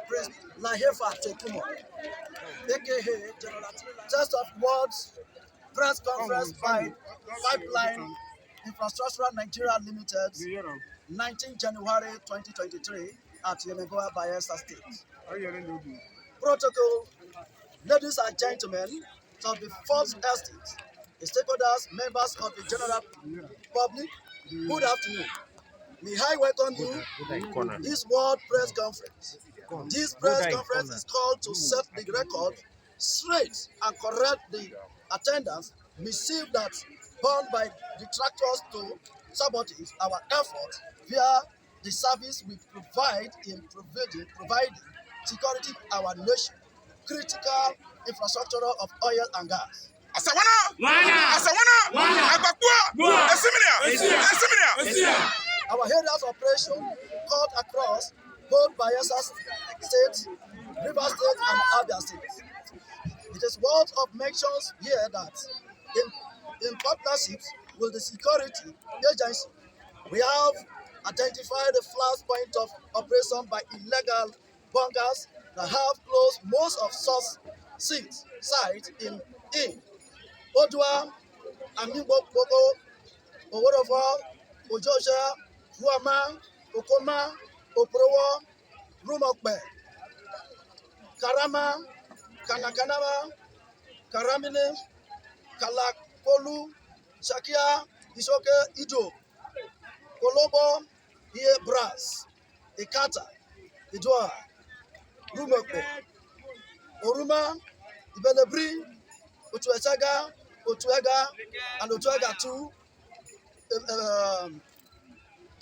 Prince Layefa Toikumoh, A.K.A. General Test of Words Press Conference by Pipeline Infrastructure Nigeria Limited, 19 January 2023 at Ilelema Bayelsa States. Protocol, ladies and gentlemen of the Fourth Estate, stakeholders, members of the general public, good afternoon. May I welcome you to this World Press Conference. This press conference is called to set the record straight and correct the attendance mischief that borne by detractors to sabotage our effort via the service we provide in providing security to our nation, critical infrastructure of oil and gas. Our areas of operation cut across both Bayelsa State, River State, and Abia States. It is worth of mentions here that in partnerships with the security agency, we have identified the flash point of operation by illegal bunkers that have closed most of such sites in Odua, Amiboko, Oworofo, Ojosha, Fuama, Okoma, Oprowo, Rumokbe, Karama, Kanakanama, Karamine, Kalakolu, Shakia, Isoke, Ijaw, Kolobo, Ie Brass, Ikata, Ijaw, Rumokbe, Oruma, Ibelebri, Otuega, and Otuega 2,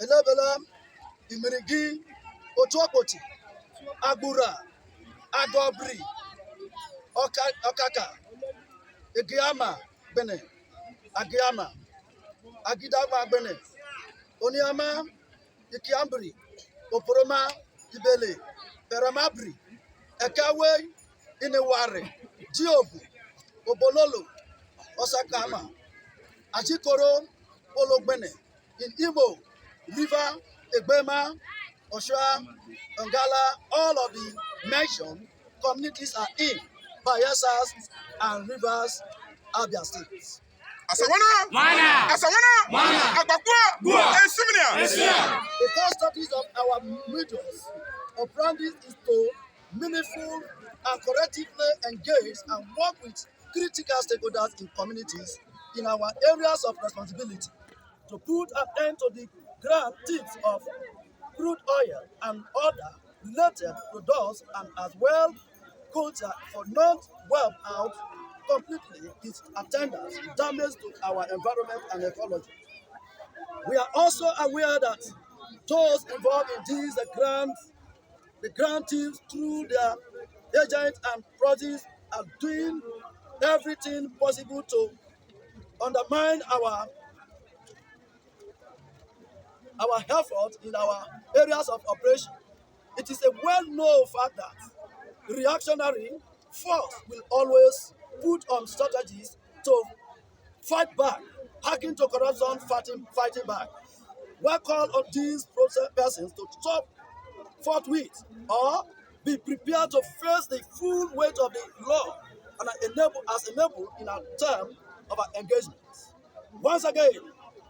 Elebela, Imirigi, Otuakoti, Agura, Agobri, Okaka, Angiama, Bene, Angiama, Agidama Bene, Oniama, Ikiambri, Oporoma, Ibele, Peramabri, Ekawe, Ineware, Diobu, Obololo, Osakama, Ajikoro, Ologbene, in Imo, River, Egbema, Oshua, Ngala, all of the mentioned communities are in Bayelsas and Rivers, Abia States. The core strategies of our measures of branding is to meaningful and correctively engage and work with critical stakeholders in communities in our areas of responsibility to put an end to the grand thieves of crude oil and other related products, and as well culture for not wipe out completely its attendance damage to our environment and ecology. We are also aware that those involved in these the grand thieves through their agents and proxies are doing everything possible to undermine our effort in our areas of operation. It is a well-known fact that reactionary force will always put on strategies to fight back, hacking to corruption, fighting back. We call on these persons to stop forthwith or be prepared to face the full weight of the law and enable in our term of our engagement. Once again,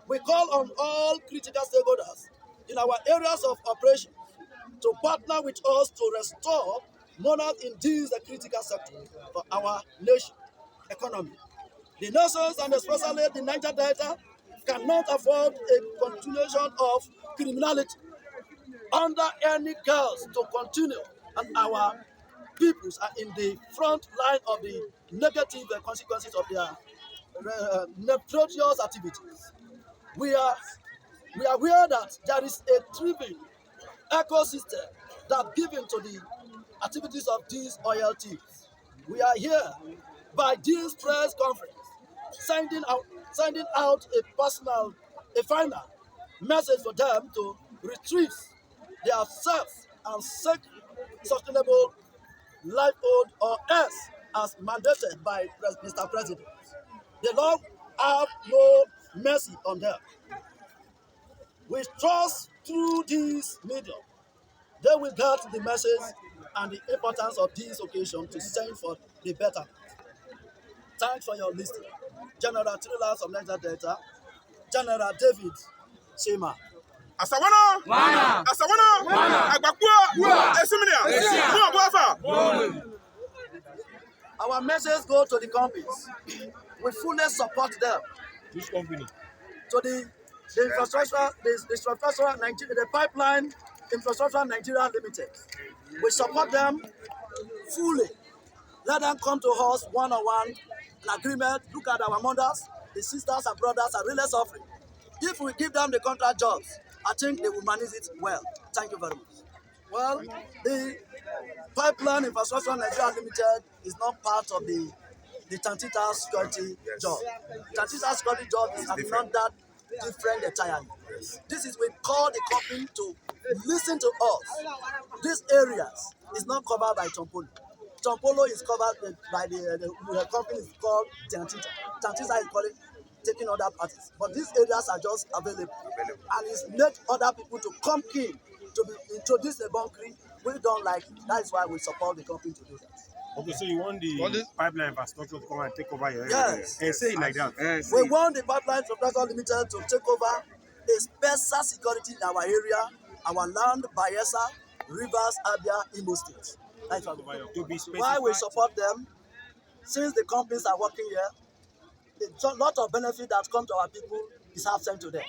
we call on all critical stakeholders in our areas of operation to partner with us to restore monarch in these critical sectors for our nation economy. The nations, and especially the Niger Delta, cannot afford a continuation of criminality under any cause to continue, and our peoples are in the front line of the negative consequences of their nefarious activities. We are aware that there is a thriving ecosystem that given to the activities of these oil thieves. We are here by this press conference sending out a final message for them to retrieve their self and seek sustainable livelihood, or else as mandated by Mr. President. The Lord have no mercy on them. We trust through this medium They will get the message and the importance of this occasion to send for the better. Thanks for your listening. General Trillas of Niger Delta, General David Shema. Asawana! Wana! Asawana! Wana! Agbakwa! Esiminia! Our message goes to the companies. We fully support them. Which company? To the infrastructure, the pipeline infrastructure Nigeria Limited. We support them fully. Let them come to us one-on-one, an agreement. Look at our mothers, the sisters and brothers are really suffering. If we give them the contract jobs, I think they will manage it well. Thank you very much. Well, the pipeline infrastructure Nigeria Limited is not part of the Tantita security job. Tantita security job is not that different entirely. This is we call the company to listen to us. These areas is not covered by Tompolo. Tompolo is covered by the company is called Tantita. Tantita is calling taking other parties. But these areas are just available. And it's made other people to come in to be introduce the bunkering. We don't like it. That is why we support the company to do that. Okay, so you want the pipeline infrastructure to come and take over your area? Yes. And say it like that. We want the pipeline infrastructure limited to take over a special security in our area, our land, Bayelsa, Rivers, Abia, Imo States. That's why we support them. Since the companies are working here, a lot of benefit that come to our people is absent to them.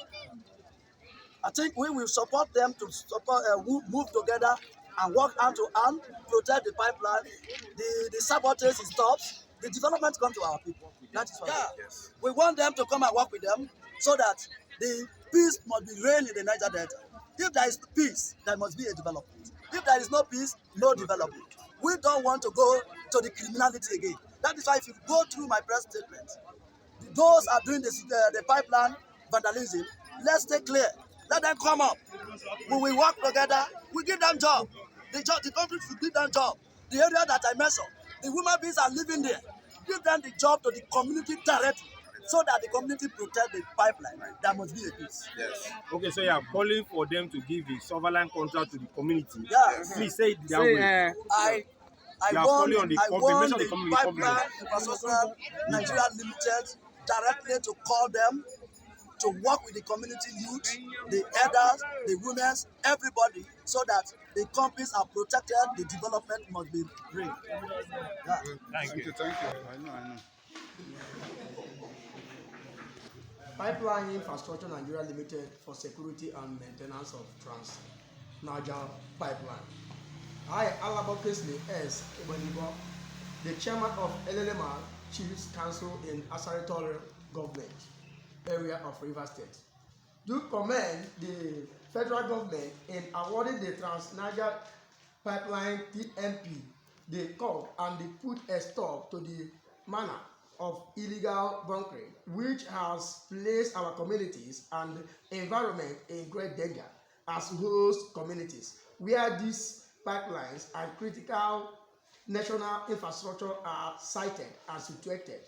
I think we will support them to support, move together and work hand to hand, protect the pipeline. The sabotage stops. The development comes to our people. That is why. Yes. We want them to come and work with them so that the peace must be reign in the Niger Delta. If there is peace, there must be a development. If there is no peace, no development. We don't want to go to the criminality again. That is why if you go through my press statement, those are doing the pipeline vandalism, let's stay clear. Let them come up. We will work together. We give them job. The company should give them job. The area that I mentioned, the women beings are living there. Give them the job to the community directly so that the community protect the pipeline. There must be a peace. Yes. Okay, so you are calling for them to give the surveillance contract to the community. Yes. Please say it that way. I want the pipeline infrastructure Nigeria Limited directly to call them to work with the community youth, the elders, the women, everybody, so that the companies are protected, the development must be great. Yeah. Thank you. I know. Pipeline Infrastructure Nigeria Limited for security and maintenance of Niger Pipeline. I, Alaba Kesley S. Ebonibo, the chairman of Ilelema Chiefs Council in Asari Toru government area of River State, do commend the federal government in awarding the Trans-Niger Pipeline TNP the call and they put a stop to the manner of illegal bunkering, which has placed our communities and environment in great danger as host communities, where these pipelines and critical national infrastructure are sited and situated.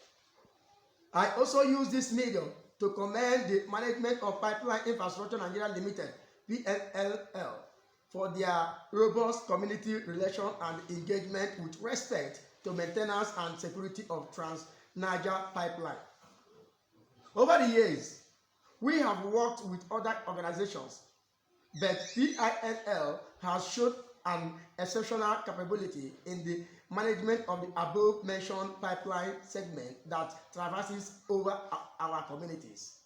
I also use this medium to commend the management of Pipeline Infrastructure Nigeria Limited, PINL, for their robust community relation and engagement with respect to maintenance and security of Trans-Niger Pipeline. Over the years, we have worked with other organizations, but PINL has shown an exceptional capability in the management of the above-mentioned pipeline segment that traverses over our communities.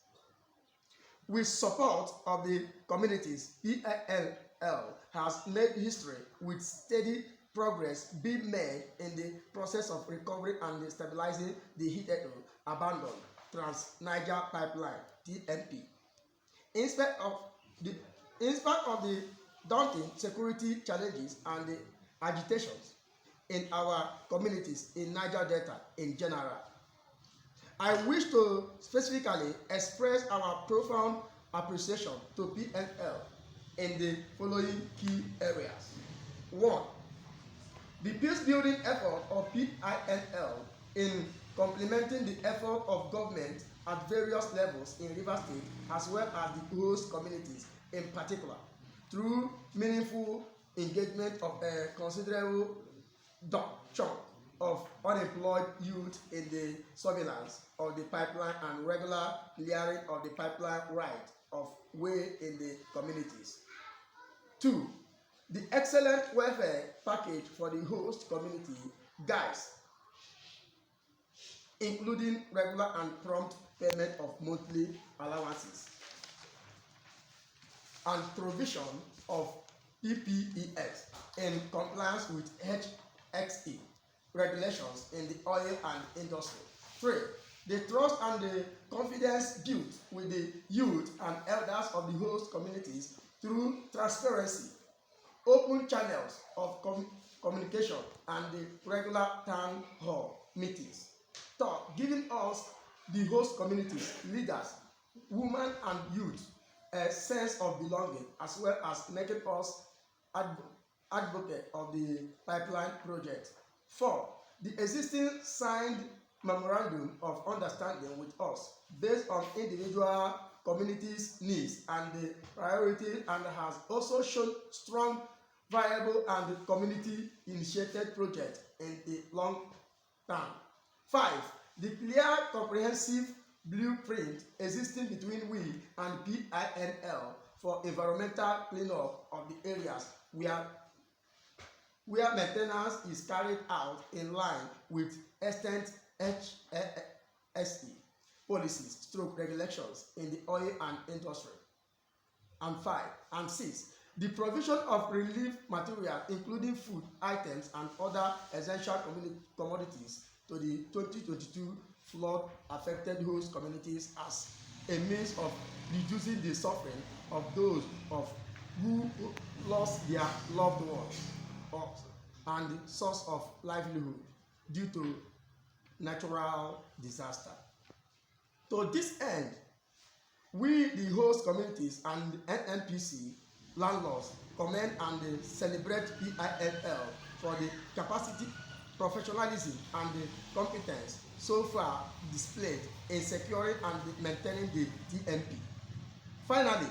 With support of the communities, PINL has made history with steady progress being made in the process of recovery and stabilizing the hitherto abandoned Trans-Niger Pipeline (TNP). In spite of the daunting security challenges and the agitations in our communities in Niger Delta in general, I wish to specifically express our profound appreciation to PINL in the following key areas. 1. The peace-building effort of PINL in complementing the effort of government at various levels in River State as well as the host communities in particular through meaningful engagement of a considerable chunk of unemployed youth in the surveillance of the pipeline and regular clearing of the pipeline right of way in the communities. 2. The excellent welfare package for the host community guides, including regular and prompt payment of monthly allowances and provision of PPEs in compliance with HXE regulations in the oil and industry. 3. The trust and the confidence built with the youth and elders of the host communities through transparency, open channels of communication, and the regular town hall meetings. 3. Giving us, the host communities, leaders, women and youth, a sense of belonging, as well as making us advocate of the pipeline project. 4. The existing signed memorandum of understanding with us based on individual communities' needs and the priority, and has also shown strong, viable and community-initiated project in the long term. 5. The clear, comprehensive blueprint existing between we and PINL for environmental cleanup of the areas where maintenance is carried out in line with extant HSE policies / regulations in the oil and industry. And 5 and 6. The provision of relief material, including food items and other essential commodities, to the 2022 flood-affected host communities as a means of reducing the suffering of those who lost their loved ones and the source of livelihood due to natural disaster. To this end, we, the host communities and NNPC landlords, commend and celebrate PINL for the capacity, professionalism, and the competence so far displayed in securing and maintaining the DMP. Finally,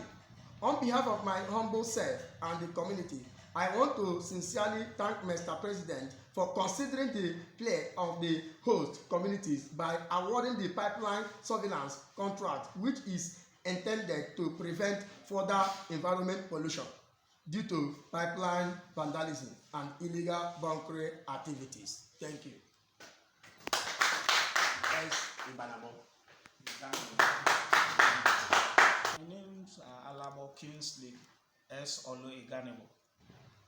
on behalf of my humble self and the community, I want to sincerely thank Mr. President for considering the play of the host communities by awarding the pipeline surveillance contract, which is intended to prevent further environment pollution due to pipeline vandalism and illegal bunkering activities. Thank you. My name is Alabo Kingsley S. Olo Iganebo,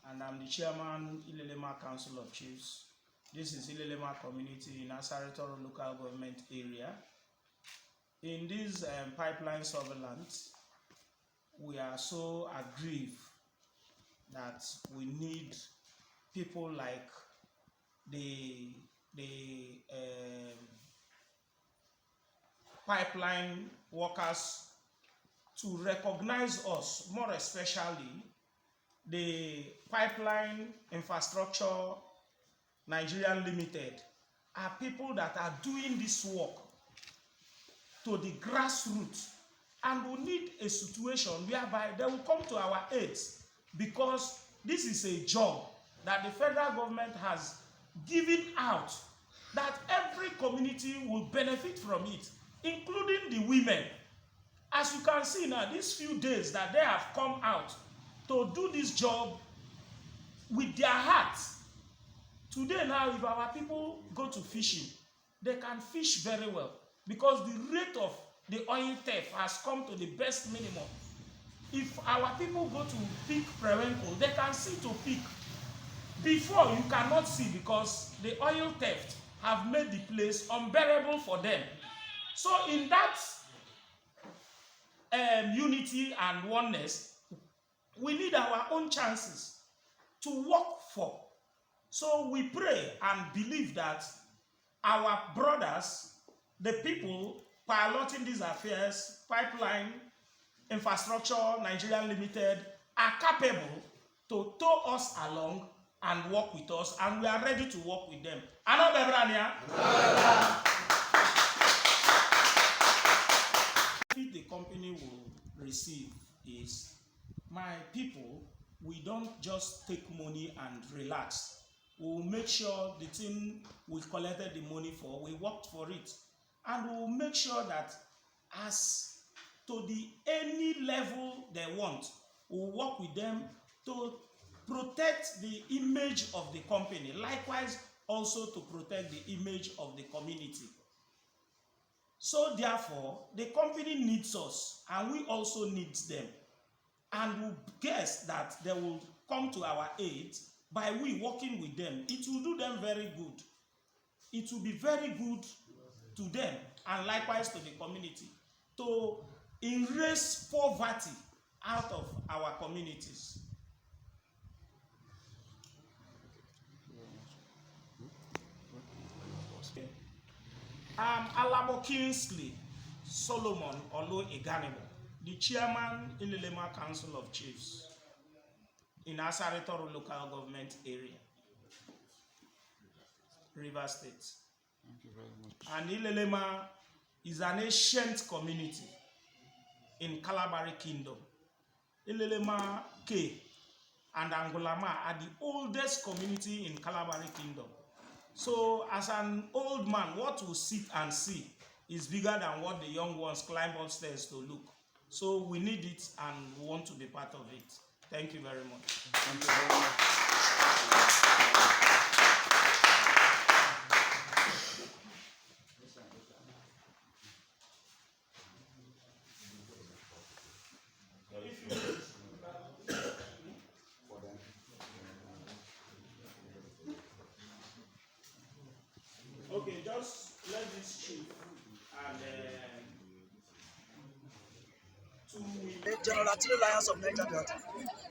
and I'm the chairman, Ilelema Council of Chiefs. This is Ilelema Community in Asari Toru local government area. In this pipeline surveillance, we are so aggrieved that we need people like the pipeline workers to recognize us, more especially the Pipeline Infrastructure Nigerian Limited are people that are doing this work to the grassroots, and we need a situation whereby they will come to our aids, because this is a job that the federal government has given out that every community will benefit from it, including the women. As you can see now, these few days that they have come out to do this job with their hearts. Today now, if our people go to fishing, they can fish very well, because the rate of the oil theft has come to the best minimum. If our people go to pick prewenco, they can see to pick. Before, you cannot see, because the oil theft have made the place unbearable for them. So in that unity and oneness, we need our own chances to work for. So we pray and believe that our brothers, the people piloting these affairs, Pipeline Infrastructure Nigerian Limited, are capable to tow us along and work with us, and we are ready to work with them. The company will receive is, my people we don't just take money and relax. We will make sure the thing we collected the money for, we worked for it. And we will make sure that as to the any level they want, we will work with them to protect the image of the company. Likewise, also to protect the image of the community. So therefore, the company needs us and we also need them. And we guess that they will come to our aid by we working with them. It will do them very good. It will be very good to them and likewise to the community to erase poverty out of our communities. Alabo Kingsley Solomon Olo Iganibo, the chairman in the Ilelema Council of Chiefs in Asari Toru local government area, River State. Thank you very much. And Ilelema is an ancient community in Kalabari Kingdom. Ilelema K and Angulama are the oldest community in Kalabari Kingdom. So as an old man, what we sit and see is bigger than what the young ones climb upstairs to look. So we need it and we want to be part of it. Thank you very much. Thank you very much. Okay, just let this chief and The General Artillery Lions of Niger Delta.